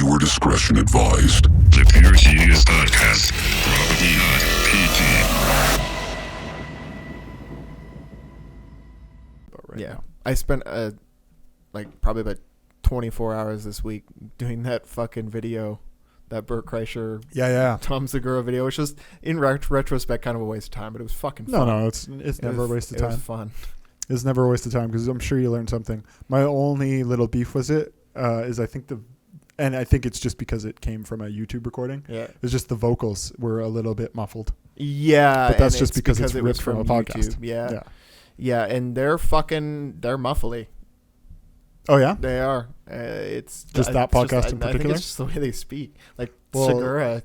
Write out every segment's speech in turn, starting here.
Viewer discretion advised. The Pure Genius Podcast. Probably not PG. Yeah. I spent probably about 24 hours this week doing that fucking video, that Bert Kreischer, Tom Segura video, which was in retrospect kind of a waste of time, but it was fucking fun. No, it's never a waste of time. It was fun. It's never a waste of time because I'm sure you learned something. My only little beef was I think it's just because it came from a YouTube recording. Yeah. It's just the vocals were a little bit muffled. Yeah. But that's just because it's it ripped was from a podcast. YouTube. Yeah. Yeah, and they're muffly. Oh, yeah? They are. It's just that podcast in particular? I think it's just the way they speak. Like, well, Segura.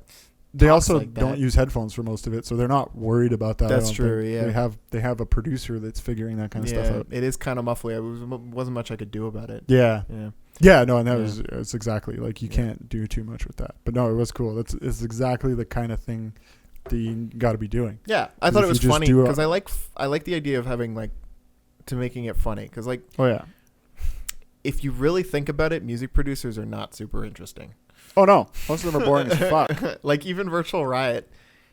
They also like don't use headphones for most of it, so they're not worried about that. That's true, yeah. They have a producer that's figuring that kind of stuff out. It is kind of muffly. Wasn't much I could do about it. Yeah. Yeah. Yeah, no, and it's exactly, like, you can't do too much with that. But no, it was cool. It's exactly the kind of thing that you got to be doing. Yeah, I thought it was funny because I like the idea of having, like, to making it funny. Because, like, oh, yeah. If you really think about it, music producers are not super interesting. Oh, no. Most of them are boring as fuck. Like, even Virtual Riot,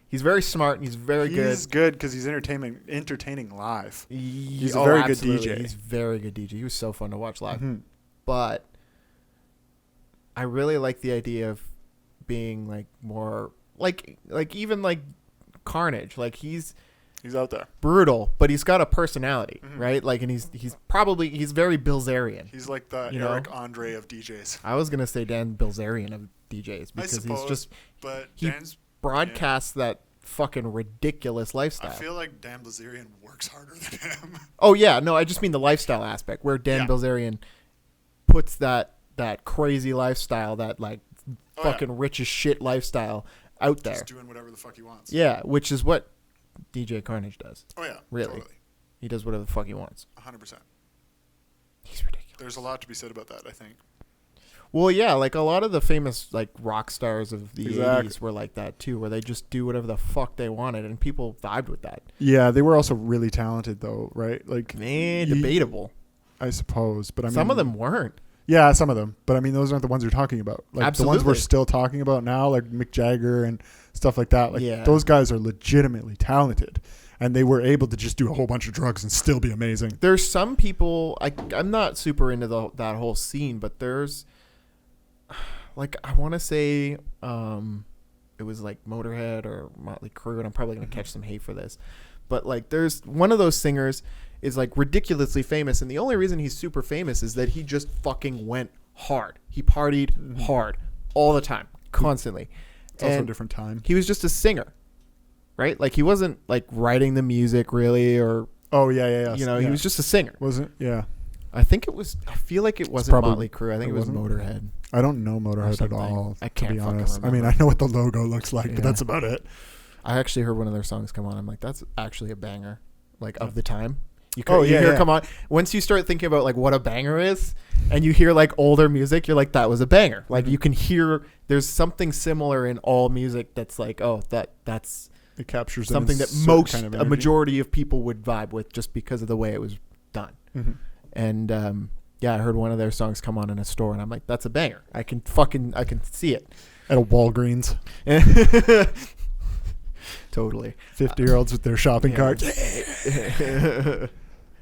he's very smart and he's very good. He's good because he's entertaining live. He's a very good DJ. He's a very good DJ. He was so fun to watch live. Mm-hmm. But I really like the idea of being, like, more... Like even, like, Carnage. Like, he's out there. Brutal, but he's got a personality, mm-hmm. right? Like, and he's very Bilzerian. He's like the Eric Andre of DJs. I was gonna say Dan Bilzerian of DJs because he broadcasts that fucking ridiculous lifestyle. I feel like Dan Bilzerian works harder than him. Oh yeah, no, I just mean the lifestyle aspect where Dan Bilzerian puts that crazy lifestyle, that like fucking rich as shit lifestyle out there. Just doing whatever the fuck he wants. Yeah, which is what DJ Carnage does. Oh, yeah. Really. Totally. He does whatever the fuck he wants. 100%. He's ridiculous. There's a lot to be said about that, I think. Well, yeah, like a lot of the famous like rock stars of the 80s were like that too, where they just do whatever the fuck they wanted and people vibed with that. Yeah, they were also really talented though, right? Like, debatable. I suppose, but I mean, some of them weren't. Yeah, some of them. But I mean, those aren't the ones you're talking about. Like Absolutely. The ones we're still talking about now, like Mick Jagger and stuff like that. Like those guys are legitimately talented. And they were able to just do a whole bunch of drugs and still be amazing. There's some people, I'm not super into that whole scene, but there's, like, I want to say it was like Motorhead or Motley Crue, and I'm probably going to catch some hate for this. But, like, there's one of those singers is, like, ridiculously famous, and the only reason he's super famous is that he just fucking went hard. He partied hard all the time, constantly. It's also a different time. He was just a singer. Right? Like, he wasn't, like, writing the music, really, or... Oh, yeah. You know, he was just a singer. Wasn't? Yeah. I feel like it wasn't Motley Crue. I think it was Motorhead. I don't know Motorhead at all, I can't to be honest. remember. I mean, I know what the logo looks like, but that's about it. I actually heard one of their songs come on. I'm like, that's actually a banger, like, of the time. You hear come on. Once you start thinking about, like, what a banger is, and you hear, like, older music, you're like, that was a banger. Like, you can hear there's something similar in all music that's like, oh, that's... It captures something that a majority of people would vibe with just because of the way it was done. Mm-hmm. And I heard one of their songs come on in a store, and I'm like, that's a banger. I can see it at a Walgreens. Totally. 50-year-olds with their shopping carts.